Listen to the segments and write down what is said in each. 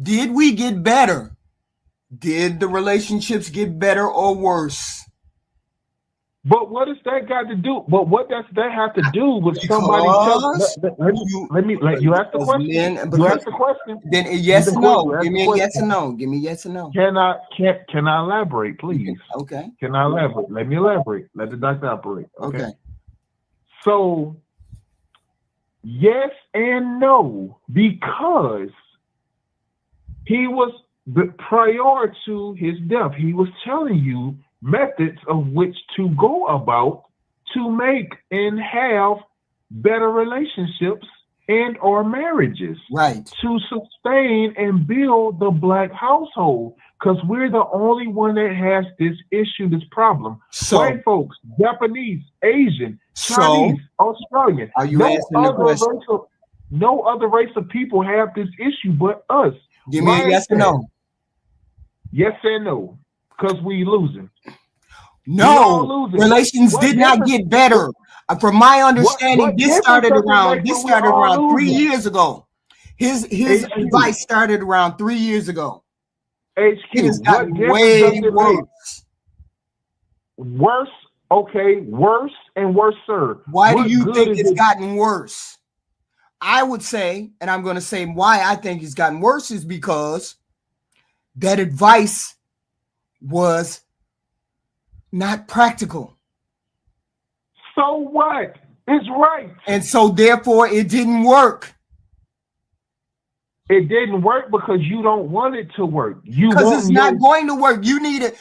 did we get better? Did the relationships get better or worse? But what does that got to do? But what does that have to do with somebody tell? Because Let me let you ask the because question. men You because ask the question. then You yes the or que- no. you ask Give the me a yes or question. no. Give me yes or no. Can I elaborate, please? Okay. Can I elaborate? Let me elaborate. Let the doctor operate. Okay. Okay. So yes and no, because he was prior to his death, he was telling you methods of which to go about to make and have better relationships and or marriages Right. to sustain and build the black household, because we're the only one that has this issue, this problem. So White folks, Japanese, Asian, so Chinese, Australian, are you answering the question? no other race of people have this issue but us. Give me a Why is yes or that? no. Yes and no, because we losing. We all No, losing. relations What did not difference? get better. From my understanding, What difference does it make this when we started all around three losing? years ago. His HQ, advice started around 3 years ago. It HQ. has What gotten difference does way it make? worse. Worse, okay, worse and worse, sir. Why do What you good think is it's it? gotten worse? I would say, and I'm going to say why I think it's gotten worse is because that advice was not practical. So what? It's right. And so therefore it didn't work. It didn't work because you don't want it to work. You Because want it's not going to work. You need it.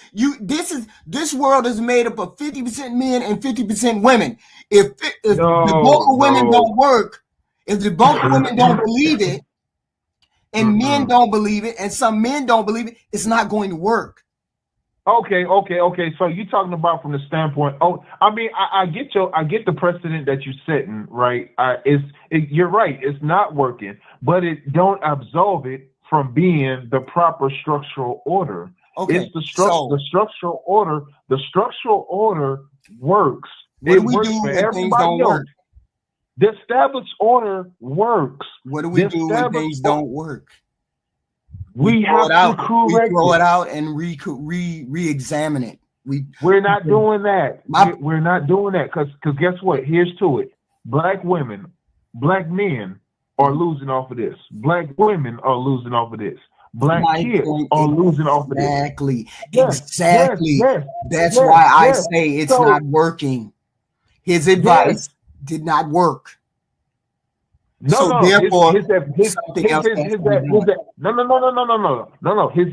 This world is made up of 50% men and 50% women. If the bulk of women no. don't work, if the bulk of women don't believe it, and men don't believe it, and some men don't believe it, it's not going to work. Okay. So you're talking about from the standpoint. Oh, I mean, I get the precedent that you're setting, right? You're right. It's not working, but it don't absolve it from being the proper structural order. Okay, It's the structural order. The structural order works. What It do we works do for when things don't everybody else. work? The established order works. What do we do when things don't work? We have to correct throw it out and re-examine it. We're not doing that. We're not doing that because guess what? Here's to it. Black women, black men are losing off of this. Black women are losing off of this. Black kids are losing off of this. Exactly. Yes. That's why I say it's not working. His advice did not work. No. His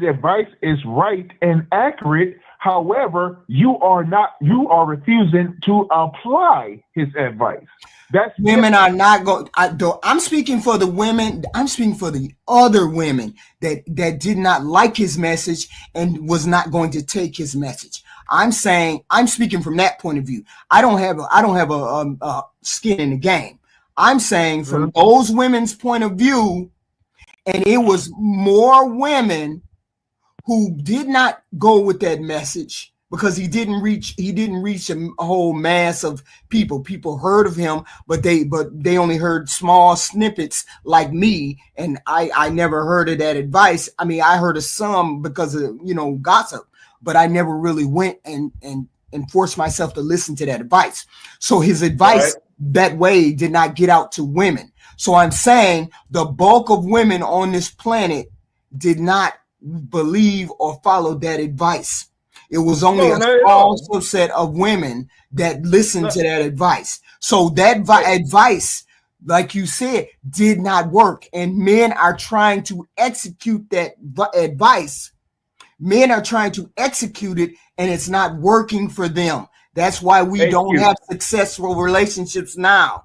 advice is right and accurate. However, you are refusing to apply his advice. Women are not going. I'm speaking for the women. I'm speaking for the other women that did not like his message and was not going to take his message. I'm speaking from that point of view. I don't have a skin in the game. I'm saying from those women's point of view, and it was more women who did not go with that message because he didn't reach a whole mass of people. People heard of him, but they only heard small snippets like me, and I never heard of that advice. I mean, I heard of some because of gossip, but I never really went and forced myself to listen to that advice. So his advice that way did not get out to women. So I'm saying the bulk of women on this planet did not believe or follow that advice. It was only a small subset of women that listened to that advice. So that advice, like you said, did not work. And men are trying to execute that advice. Men are trying to execute it, and it's not working for them. That's why we don't have successful relationships now.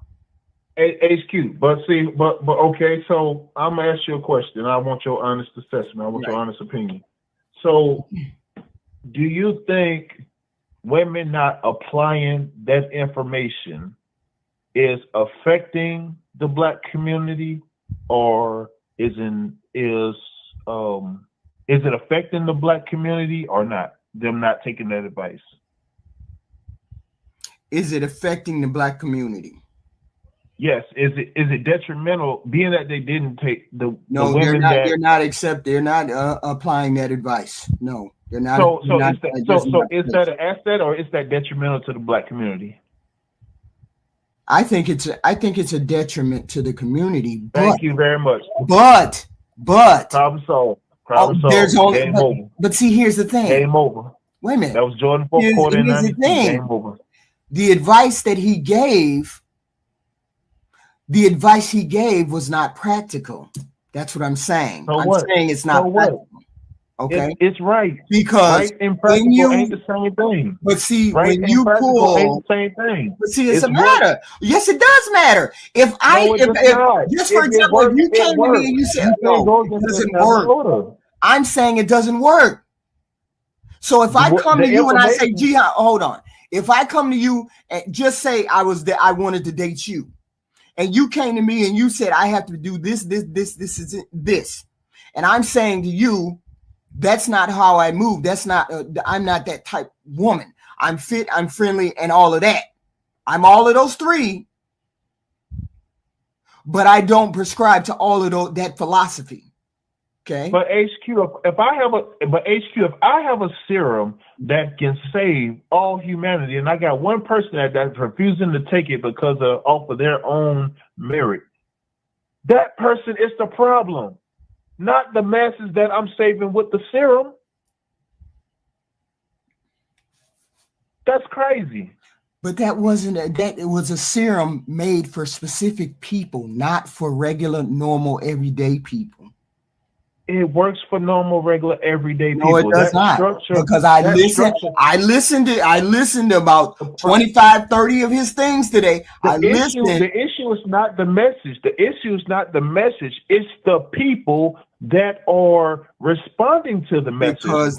HQ, but okay, so I'm gonna ask you a question. I want your honest assessment. I want your honest opinion. So, do you think women not applying that information is affecting the black community, or is it affecting the black community or not? Them not taking that advice. Is it affecting the black community? Yes. Is it detrimental being that they didn't take the No, they're women not. that? They're not applying that advice. No, they're not. So They're not, is that an asset or is that detrimental to the black community? I think it's a detriment to the community. Thank you very much. But Problem solved. Problem solved. there's only Game over. But see, here's the thing. Game over. Wait a minute. That was Jordan fourth quarter in Here's the 92. thing. Game over. The advice he gave was not practical. That's what I'm saying. So I'm saying it's not practical. Okay, it's right because right and practical ain't the same thing. But see, right when you pull, ain't the same thing. But see, it's a matter. Yes, it does matter. If just for example, if you came to me and you said, "No, it doesn't work," I'm saying it doesn't work. So if I come to you and I say, "Gee, hold on," if I come to you and just say I wanted to date you, and you came to me and you said I have to do this, and I'm saying to you, that's not how I move. That's not. I'm not that type of woman. I'm fit. I'm friendly, and all of that. I'm all of those three, but I don't prescribe to all of that philosophy. Okay. But HQ, if I have a serum that can save all humanity, and I got one person that's refusing to take it because off of their own merit, that person is the problem. Not the masses that I'm saving with the serum. That's crazy. But that wasn't it was a serum made for specific people, not for regular, normal, everyday people. It works for normal, regular, everyday people. No, it does not. Because I listened to about 25, 30 of his things today. The issue is not the message. The issue is not the message. It's the people that are responding to the message. Because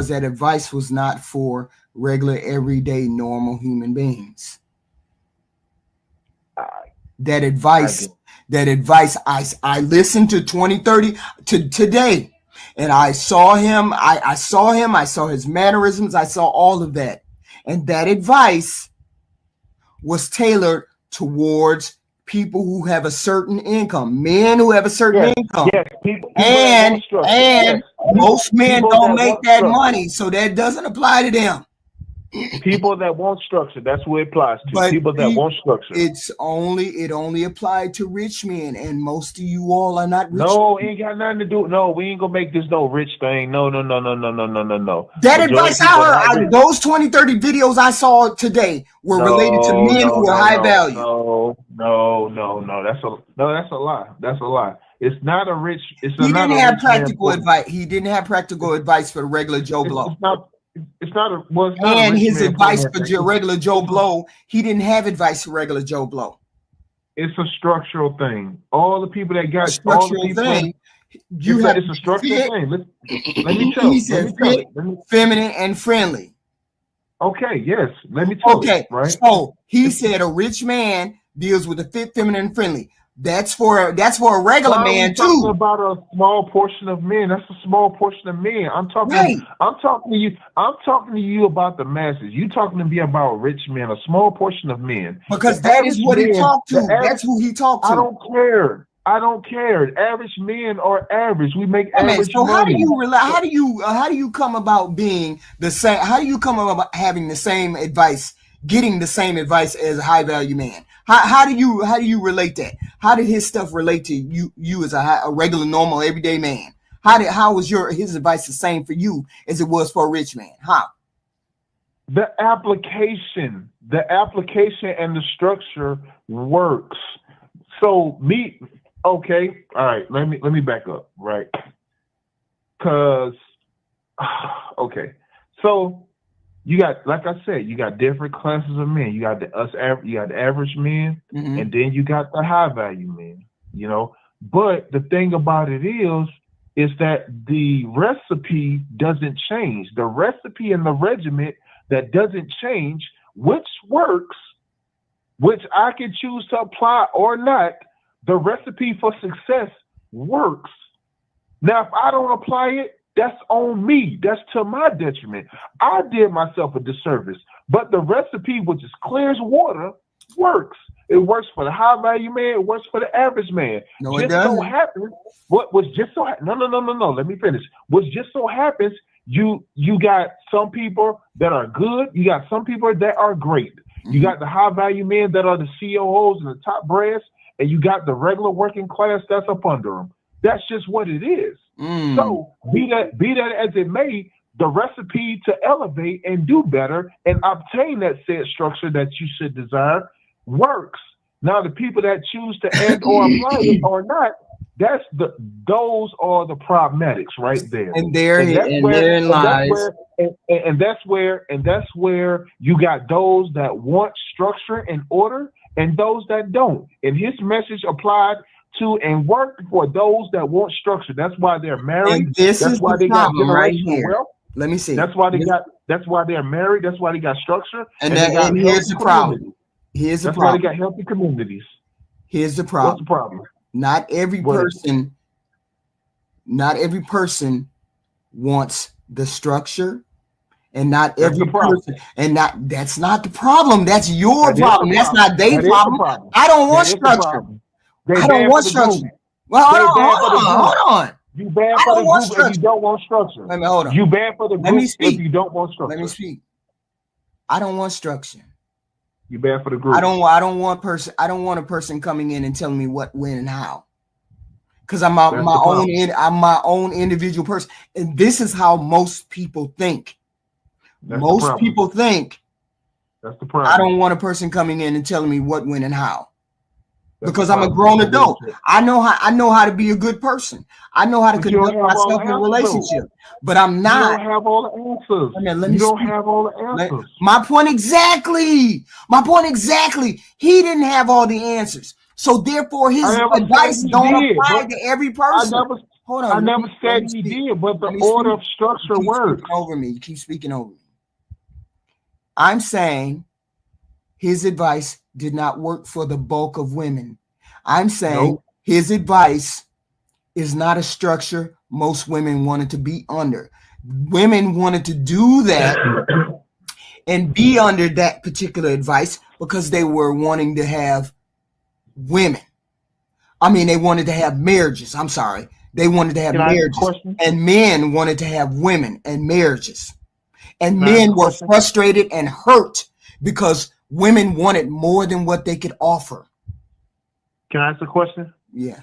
that advice was not for regular, everyday, normal human beings. That advice, I listened to 2030 to today, and I saw him. I saw his mannerisms. I saw all of that. And that advice was tailored towards people who have a certain income, men who have a certain income. Yes, and most men don't make that money, so that doesn't apply to them. People that want structure, that's what it applies to. But people that want structure. It only applied to rich men, and most of you all are not rich. No, it ain't got nothing to do. No, we ain't gonna make this no rich thing. No. That advice I heard, those 20, 30 videos I saw today were related to men who are high value. No. That's a lie. That's a lie. It's not a rich. He didn't have practical advice. He didn't have practical advice for the regular Joe Blow. His advice for regular Joe Blow, he didn't have advice for regular Joe Blow. It's a structural thing. All the people that got structural thing. It's a structural thing. Let me tell you. He said fit, feminine, and friendly. Okay, yes. Let me tell you. Right. So he said a rich man deals with the fit, feminine, and friendly. That's for a regular man too. Talking about a small portion of men. That's a small portion of men. I'm talking to you. I'm talking to you about the masses. You talking to me about rich men, a small portion of men. Because that is what he talked to. That's who he talked to. I don't care. Average men are average. We make average money. How do you come about being the same? How do you come about having the same advice, getting the same advice as a high value man? How do you relate that? How did his stuff relate to you as a regular, normal, everyday man? How was his advice the same for you as it was for a rich man? How? The application and the structure works. So okay, all right. Let me back up, right? Because okay, so. You got, like I said, you got different classes of men. You got the average men, and then you got the high value men. You know, but the thing about it is that the recipe doesn't change. The recipe and the regiment that doesn't change, which works, which I can choose to apply or not. The recipe for success works. Now, if I don't apply it, that's on me. That's to my detriment. I did myself a disservice. But the recipe, which is clear as water, works. It works for the high value man. It works for the average man. No, it Just so doesn't. happens, what was just so no. Let me finish. What just so happens, you got some people that are good. You got some people that are great. You got the high value men that are the COOs and the top brass, and you got the regular working class that's up under them. That's just what it is. So be that as it may, the recipe to elevate and do better and obtain that said structure that you should desire works. Now the people that choose to and or apply it or not, those are the problematics right there. And therein lies. And that's where you got those that want structure and order and those that don't. And his message applied to and worked for those that want structure. That's why they're married. And this that's is why the they got problem right generational here. wealth. Let me see. That's why they're married. That's why they got structure. And here's the problem. That's why they got healthy communities. Here's the problem. What's the problem? Not every person wants the structure, and not every person, and that's not the problem. That's your problem. That's not their problem. I don't want structure. I don't want structure. Well, hold on. You bad for the group if you don't want structure. Let me hold on. You bad for the group if you don't want structure. Let me speak. I don't want structure. You bad for the group. I don't want a person coming in and telling me what, when, and how. Because I'm my own individual person, and this is how most people think. Most people think. That's the problem. I don't want a person coming in and telling me what, when, and how. Because I'm a grown adult. I know how to be a good person. I know how to conduct myself in a relationship. But I'm not. You don't have all the answers. You don't have all the answers. My point exactly. He didn't have all the answers. So therefore, his advice don't apply to every person. I never said he did, but the order of structure works. You keep speaking over me. I'm saying his advice did not work for the bulk of women. I'm saying his advice is not a structure most women wanted to be under. Women wanted to do that and be under that particular advice because they were wanting to have women. I mean, they wanted to have marriages. I'm sorry. They wanted to have marriages. And men wanted to have women and marriages. And men were frustrated and hurt because women wanted more than what they could offer. Can I ask a question? Yeah.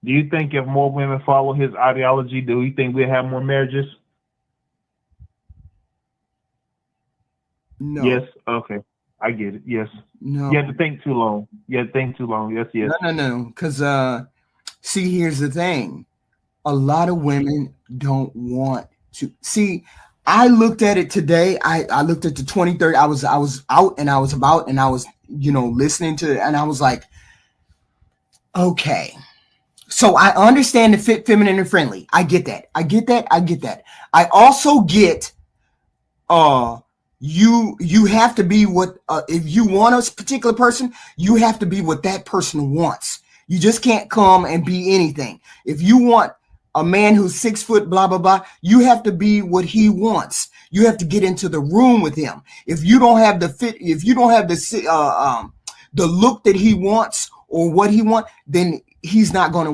Do you think if more women follow his ideology, do you think we'll have more marriages? No. Yes. Okay. I get it. Yes. No. You have to think too long. Yes. No. Because see, here's the thing. A lot of women don't want to see. I looked at it today. I looked at the 2030. I was out and I was about and I was, listening to it, and I was like, okay. So I understand the fit, feminine, and friendly. I get that. I also get you have to be what if you want a particular person, you have to be what that person wants. You just can't come and be anything. If you want a man who's 6 foot, blah, blah, blah, you have to be what he wants. You have to get into the room with him. If you don't have the fit, if you don't have the look that he wants or what he wants, then he's not going to